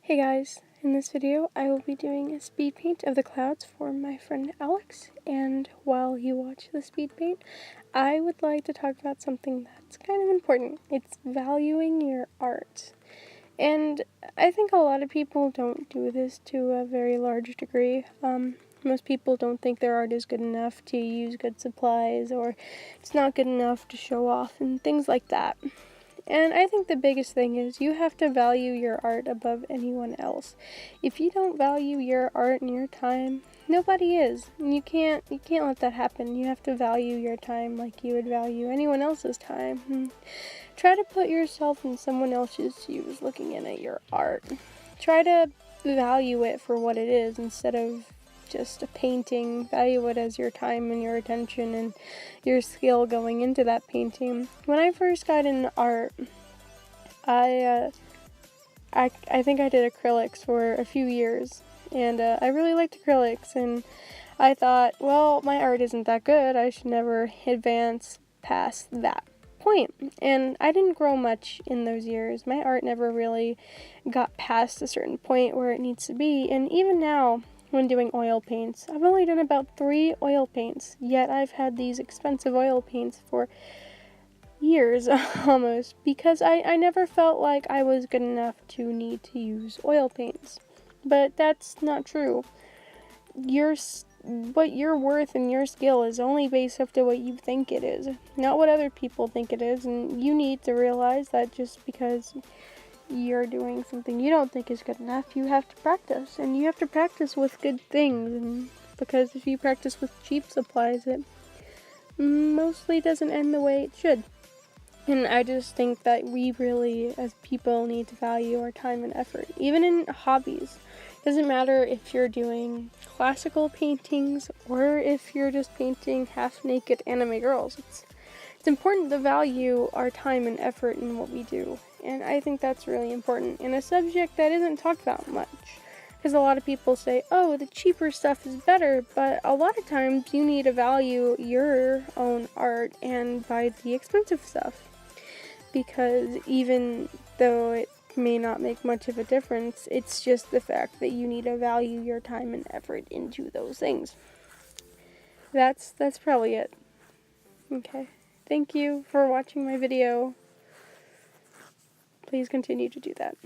Hey guys, in this video I will be doing a speed paint of the clouds for my friend Alex, and while you watch the speed paint, I would like to talk about something that's kind of important. It's valuing your art. And I think a lot of people don't do this to a very large degree. Most people don't think their art is good enough to use good supplies, or it's not good enough to show off, and things like that. And I think the biggest thing is you have to value your art above anyone else. If you don't value your art and your time, nobody is. And you can't let that happen. You have to value your time like you would value anyone else's time. And try to put yourself in someone else's shoes looking in at your art. Try to value it for what it is instead of just a painting. Value it as your time and your attention and your skill going into that painting. When I first got into art, I think I did acrylics for a few years, and I really liked acrylics, and I thought, well, my art isn't that good, I should never advance past that point. And I didn't grow much in those years. My art never really got past a certain point where it needs to be, and even now, when doing oil paints, I've only done about 3 oil paints, yet I've had these expensive oil paints for years almost, because I never felt like I was good enough to need to use oil paints. But that's not true. What your worth and your skill is only based off to what you think it is, not what other people think it is, and you need to realize that just because you're doing something you don't think is good enough, you have to practice, and you have to practice with good things, and because if you practice with cheap supplies, it mostly doesn't end the way it should. And I just think that we really, as people, need to value our time and effort, even in hobbies. It doesn't matter if you're doing classical paintings or if you're just painting half-naked anime girls. It's important to value our time and effort in what we do, and I think that's really important in a subject that isn't talked about much. Because a lot of people say, oh, the cheaper stuff is better, but a lot of times you need to value your own art and buy the expensive stuff. Because even though it may not make much of a difference, it's just the fact that you need to value your time and effort into those things. That's probably it. Okay. Thank you for watching my video. Please continue to do that.